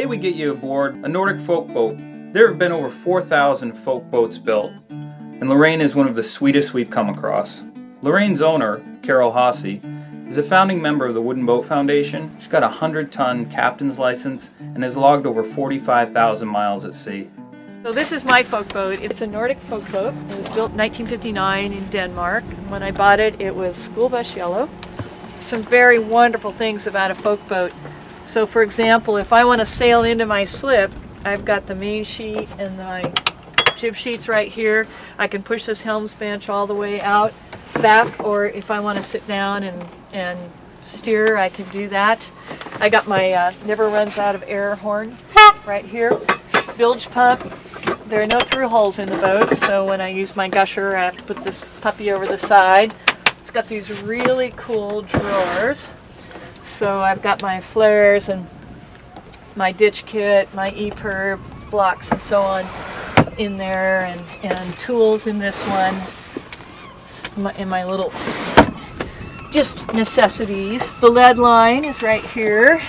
Today we get you aboard a Nordic folkboat. There have been over 4,000 folkboats built, and Lorraine is one of the sweetest we've come across. Lorraine's owner, Hasse, is a founding member of the Wooden Boat Foundation. She's got a 100-ton captain's license and has logged over 45,000 miles at sea. So this is my folkboat. It's a Nordic folkboat. It was built in 1959 in Denmark. When I bought it, it was school bus yellow. Some very wonderful things about a folkboat. So for example, if I want to sail into my slip, I've got the main sheet and my jib sheets right here. I can push this helms bench all the way out back, or if I want to sit down and steer, I can do that. I got my never runs out of air horn right here. Bilge pump. There are no through holes in the boat, so when I use my gusher, I have to put this puppy over the side. It's got these really cool drawers. So I've got my flares and my ditch kit, my E-perb blocks and so on in there, and tools in this one, and my little just necessities. The lead line is right here,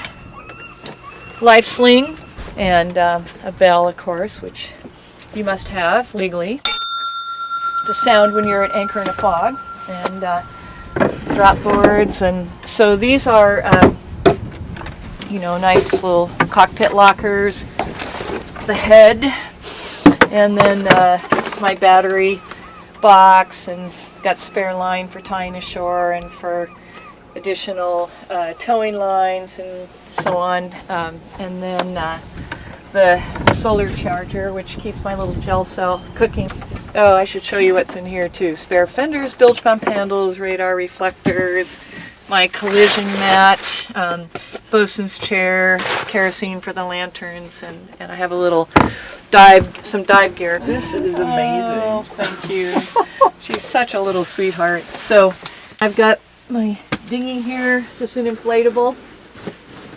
life sling, and a bell, of course, which you must have legally to sound when you're at anchor in a fog, and drop boards. And so these are nice little cockpit lockers, the head, and then my battery box, and got spare line for tying ashore and for additional towing lines and so on, and then the solar charger, which keeps my little gel cell cooking. Oh, I should show you what's in here too. Spare fenders, bilge pump handles, radar reflectors, my collision mat, bosun's chair, kerosene for the lanterns, and I have a little some dive gear. This is amazing. Oh, thank you. She's such a little sweetheart. So I've got my dinghy here. It's just an inflatable.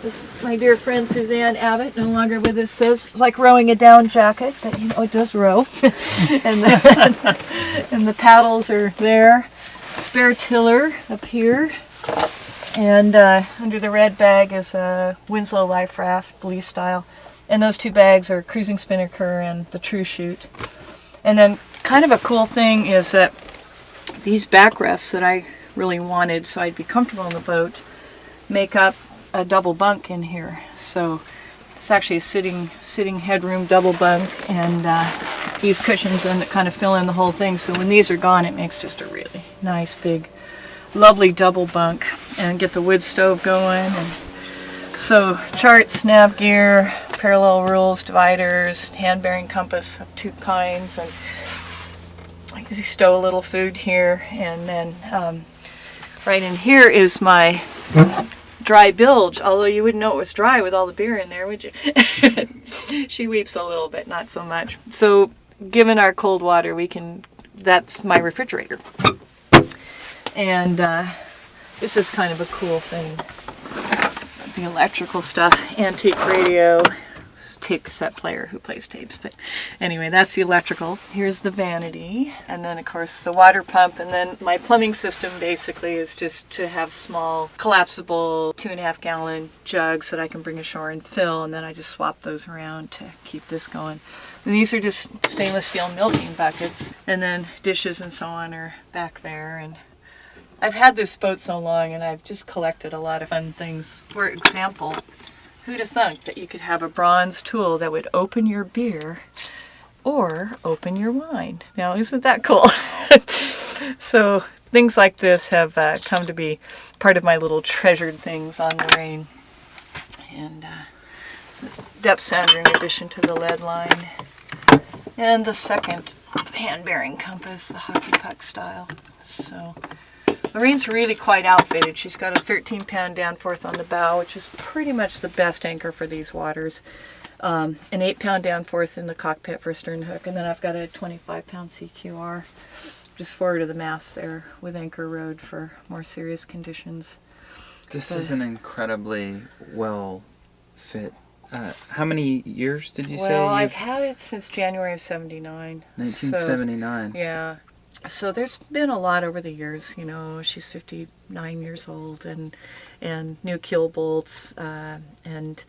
This, my dear friend Suzanne Abbott, no longer with us, says it's like rowing a down jacket, but it does row. and the paddles are there. Spare tiller up here. And under the red bag is a Winslow life raft, Belize style. And those two bags are cruising spinnaker and the true chute. And then kind of a cool thing is that these backrests that I really wanted so I'd be comfortable in the boat make up a double bunk in here. So it's actually a sitting headroom double bunk, and these cushions and kind of fill in the whole thing. So when these are gone, it makes just a really nice big lovely double bunk, and get the wood stove going. And so charts, nav gear, parallel rules, dividers, hand bearing compass of two kinds, and I can stow a little food here. And then right in here is my dry bilge, although you wouldn't know it was dry with all the beer in there, would you? She weeps a little bit, not so much. So given our cold water, that's my refrigerator. And this is kind of a cool thing. The electrical stuff, antique radio, tape cassette player who plays tapes. But anyway, that's the electrical. Here's the vanity, and then of course the water pump, and then my plumbing system basically is just to have small collapsible 2.5 gallon jugs that I can bring ashore and fill, and then I just swap those around to keep this going. And these are just stainless steel milking buckets, and then dishes and so on are back there. And I've had this boat so long, and I've just collected a lot of fun things. For example, who'd have thunk that you could have a bronze tool that would open your beer or open your wine? Now, isn't that cool? So things like this have come to be part of my little treasured things on Lorraine. And so depth sounder in addition to the lead line. And the second hand-bearing compass, the hockey puck style. So Lorraine's really quite outfitted. She's got a 13-pound Danforth on the bow, which is pretty much the best anchor for these waters. An 8-pound Danforth in the cockpit for a stern hook, and then I've got a 25-pound CQR just forward of the mast there with anchor rode for more serious conditions. This is an incredibly well fit. How many years did you say? Well, I've had it since January of 79. 1979. So, yeah. So there's been a lot over the years. She's 59 years old, and new keel bolts, and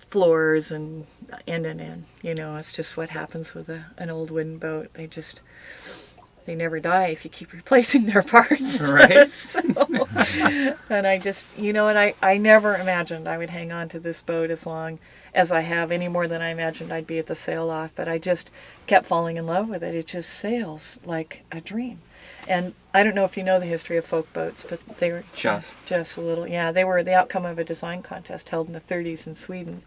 floors and end. You know, it's just what happens with an old wooden boat. They never die if you keep replacing their parts. Right. And I just, you know, and I never imagined I would hang on to this boat as long as I have, any more than I imagined I'd be at the sail-off. But I just kept falling in love with it. It just sails like a dream. And I don't know if you know the history of folk boats, but they were just a little, yeah, they were the outcome of a design contest held in the 30s in Sweden.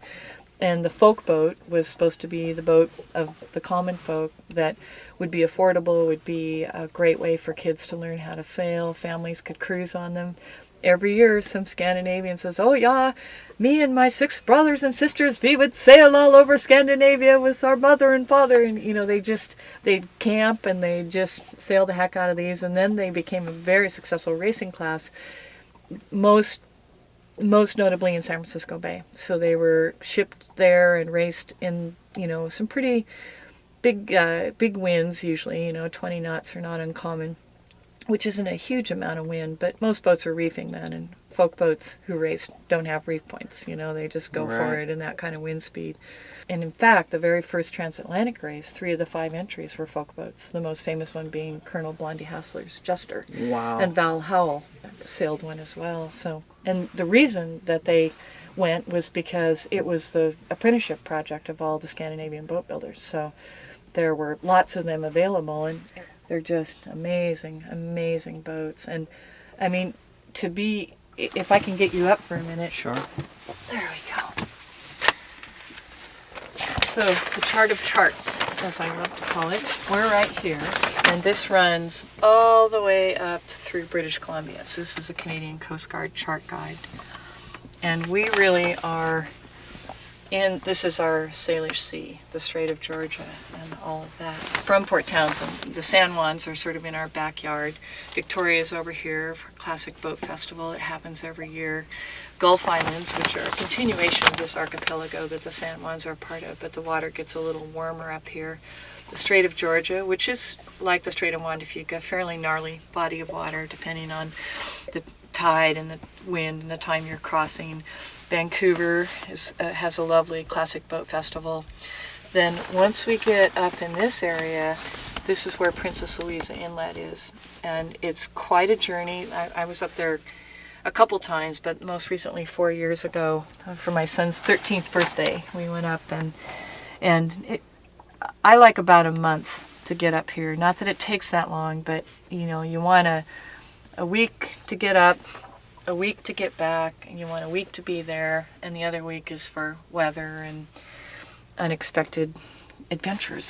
And the Folkboat was supposed to be the boat of the common folk that would be affordable, would be a great way for kids to learn how to sail. Families could cruise on them. Every year, some Scandinavian says, "Oh yeah, me and my 6 brothers and sisters, we would sail all over Scandinavia with our mother and father." And, you know, they'd camp and they just sail the heck out of these. And then they became a very successful racing class, most notably in San Francisco Bay. So they were shipped there and raced in, you know, some pretty big winds usually. You know, 20 knots are not uncommon, which isn't a huge amount of wind, but most boats are reefing then, and folk boats who race don't have reef points. You know, they just go for it in that kind of wind speed. And in fact, the very first transatlantic race, 3 of the 5 entries were folk boats, the most famous one being Colonel Blondie Hassler's Jester. Wow. And Val Howell sailed one as well. So, and the reason that they went was because it was the apprenticeship project of all the Scandinavian boat builders. So there were lots of them available, and they're just amazing, amazing boats. And I mean, if I can get you up for a minute. Sure. There we go. So the chart of charts, as I love to call it, we're right here. And this runs all the way up through British Columbia. So this is a Canadian Coast Guard chart guide. And we really are this is our Salish Sea, the Strait of Georgia, and all of that. From Port Townsend, the San Juans are sort of in our backyard. Victoria's over here for a classic boat festival. It happens every year. Gulf Islands, which are a continuation of this archipelago that the San Juans are part of, but the water gets a little warmer up here. The Strait of Georgia, which is like the Strait of Juan de Fuca, fairly gnarly body of water depending on the tide and the wind and the time you're crossing. Vancouver has a lovely classic boat festival. Then once we get up in this area, this is where Princess Louisa Inlet is. And it's quite a journey. I was up there a couple times, but most recently 4 years ago for my son's 13th birthday. We went up and I like about a month to get up here. Not that it takes that long, but you know, you want a week to get up, a week to get back, and you want a week to be there, and the other week is for weather and unexpected adventures.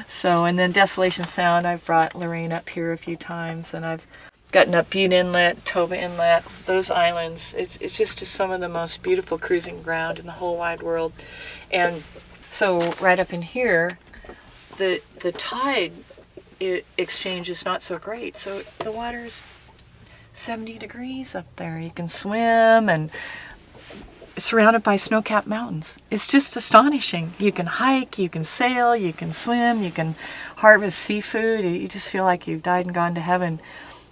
So and then Desolation Sound, I've brought Lorraine up here a few times, and I've gotten up Butte Inlet, Toba Inlet, those islands. It's just some of the most beautiful cruising ground in the whole wide world. And so right up in here, the tide exchange is not so great. So the water's 70 degrees up there. You can swim and surrounded by snow-capped mountains. It's just astonishing. You can hike, you can sail, you can swim, you can harvest seafood. You just feel like you've died and gone to heaven.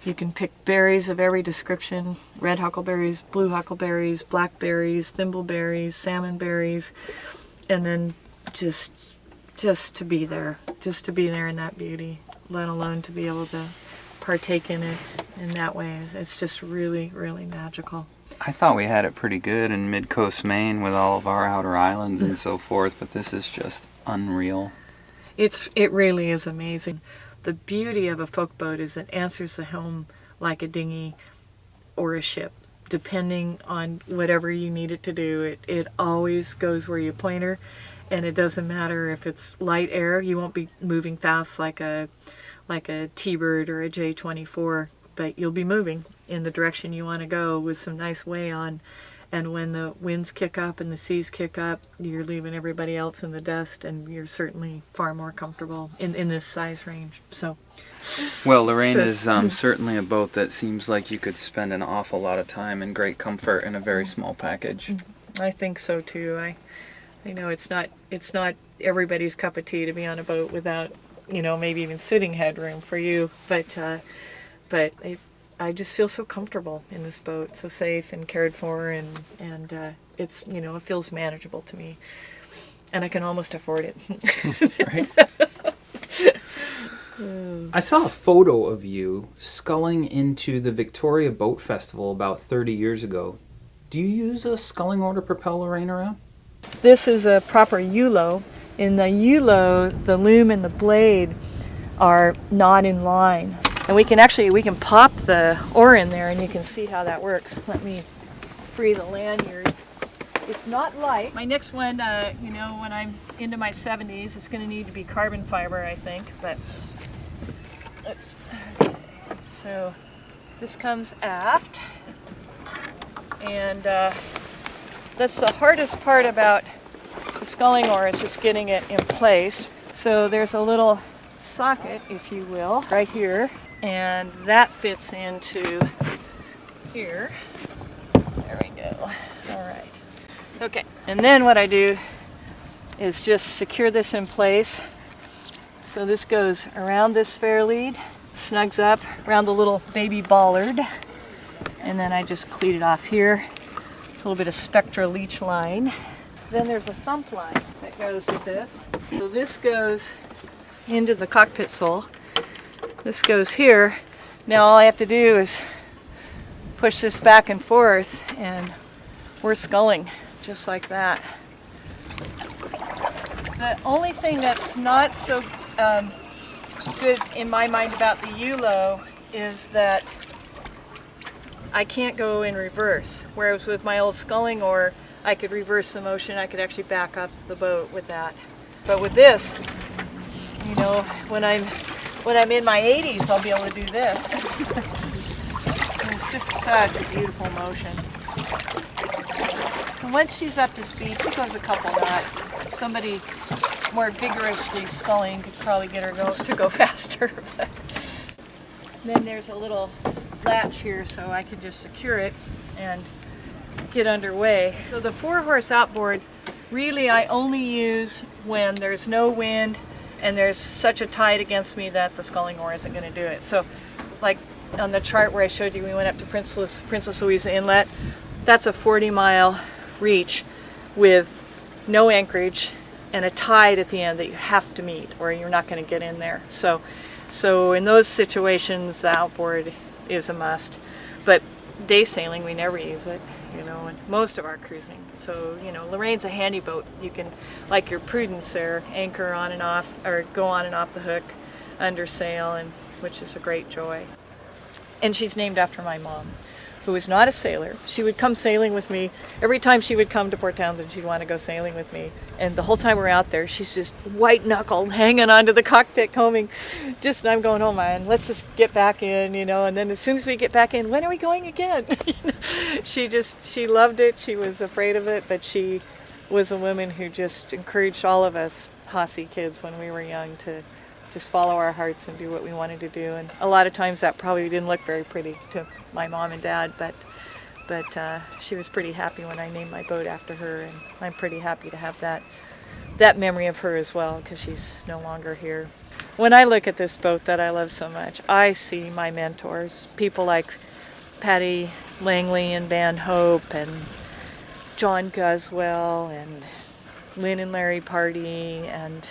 You can pick berries of every description: red huckleberries, blue huckleberries, blackberries, thimbleberries, salmon berries, and then just to be there in that beauty, let alone to be able to partake in it in that way. It's just really, really magical. I thought we had it pretty good in mid-coast Maine with all of our outer islands and so forth, but this is just unreal. It really is amazing. The beauty of a folk boat is it answers the helm like a dinghy or a ship, depending on whatever you need it to do. It always goes where you point her, and it doesn't matter if it's light air. You won't be moving fast like a T-Bird or a J-24, but you'll be moving in the direction you want to go with some nice way on. And when the winds kick up and the seas kick up, you're leaving everybody else in the dust, and you're certainly far more comfortable in this size range. So, well, Lorraine is certainly a boat that seems like you could spend an awful lot of time in great comfort in a very small package. I think so too. I know it's not everybody's cup of tea to be on a boat without, maybe even sitting headroom for you, but I just feel so comfortable in this boat, so safe and cared for, and it's, you know, it feels manageable to me, and I can almost afford it. Right. I saw a photo of you sculling into the Victoria Boat Festival about 30 years ago. Do you use a sculling oar to propel Lorraine around? This is a proper ULO. In the ULO, the loom and the blade are not in line. And we can pop the oar in there and you can see how that works. Let me free the lanyard. It's not light. My next one, you know, when I'm into my 70s, it's going to need to be carbon fiber, I think. But oops. Okay. So this comes aft, and that's the hardest part about the sculling oar, is just getting it in place. So there's a little socket, if you will, right here, and that fits into here. There we go. All right. Okay, and then what I do is just secure this in place. So this goes around this fair lead, snugs up around the little baby bollard, and then I just cleat it off here. It's a little bit of Spectra leech line. Then there's a thump line that goes with this. So this goes into the cockpit sole. This goes here. Now all I have to do is push this back and forth, and we're sculling just like that. The only thing that's not so good in my mind about the ULO is that I can't go in reverse. Whereas with my old sculling oar, I could reverse the motion. I could actually back up the boat with that. But with this, you know, when I'm in my 80s, I'll be able to do this. And it's just such a beautiful motion. And once she's up to speed, she goes a couple knots. Somebody more vigorously sculling could probably get her to go faster. But then there's a little latch here, so I can just secure it and get underway. So the 4-horse outboard, really I only use when there's no wind and there's such a tide against me that the sculling oar isn't going to do it. So like on the chart where I showed you, we went up to Princess Louisa Inlet. That's a 40-mile reach with no anchorage and a tide at the end that you have to meet or you're not going to get in there. So in those situations, the outboard is a must. But day sailing, we never use it, you know, and most of our cruising. So, you know, Lorraine's a handy boat. You can, like your Prudence there, anchor on and off, or go on and off the hook under sail, and which is a great joy. And she's named after my mom, who was not a sailor. She would come sailing with me. Every time she would come to Port Townsend, she'd want to go sailing with me. And the whole time we're out there, she's just white-knuckled, hanging onto the cockpit combing. And I'm going, oh man, let's just get back in, you know. And then as soon as we get back in, when are we going again? She loved it. She was afraid of it, but she was a woman who just encouraged all of us Hasse kids when we were young to just follow our hearts and do what we wanted to do. And a lot of times that probably didn't look very pretty to my mom and dad, but she was pretty happy when I named my boat after her, and I'm pretty happy to have that memory of her as well, because she's no longer here. When I look at this boat that I love so much, I see my mentors, people like Patty Langley and Van Hope and John Guswell and Lynn and Larry Pardee, and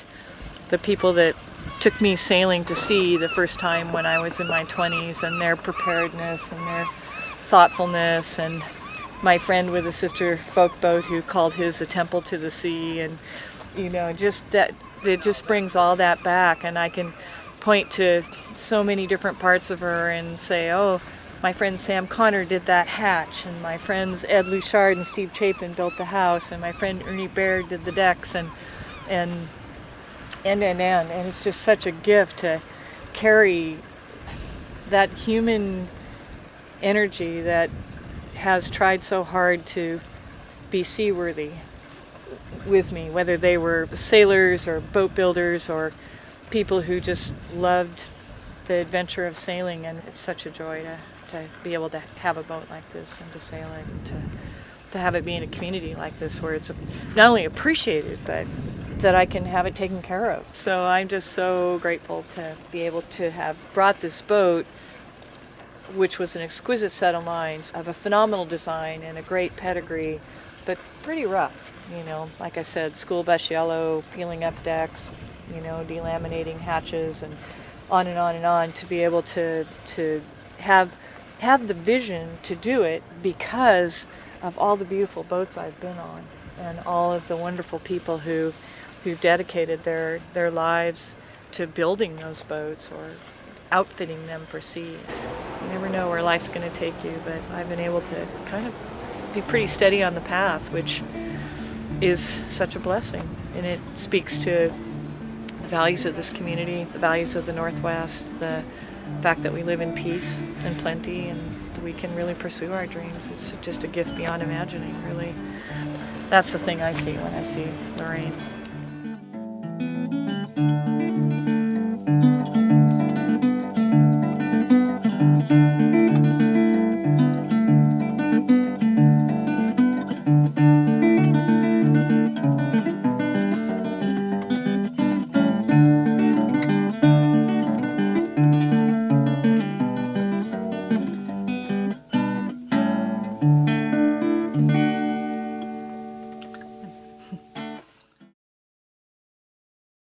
the people that took me sailing to sea the first time when I was in my 20s, and their preparedness and their thoughtfulness, and my friend with a sister Folkboat who called his a temple to the sea, and you know, just that it just brings all that back, and I can point to so many different parts of her and say, oh, my friend Sam Connor did that hatch, and my friends Ed Luchard and Steve Chapin built the house, and my friend Ernie Baird did the decks, and it's just such a gift to carry that human energy that has tried so hard to be seaworthy with me, whether they were sailors or boat builders or people who just loved the adventure of sailing. And it's such a joy to be able to have a boat like this and to sail it, and to have it be in a community like this where it's not only appreciated, but that I can have it taken care of. So I'm just so grateful to be able to have brought this boat, which was an exquisite set of lines, of a phenomenal design and a great pedigree, but pretty rough. You know, like I said, school bus yellow, peeling up decks, you know, delaminating hatches, and on and on and on, to be able to have the vision to do it because of all the beautiful boats I've been on and all of the wonderful people who've dedicated their lives to building those boats or outfitting them for sea. You never know where life's going to take you, but I've been able to kind of be pretty steady on the path, which is such a blessing. And it speaks to the values of this community, the values of the Northwest, the fact that we live in peace and plenty, and that we can really pursue our dreams. It's just a gift beyond imagining, really. That's the thing I see when I see Lorraine.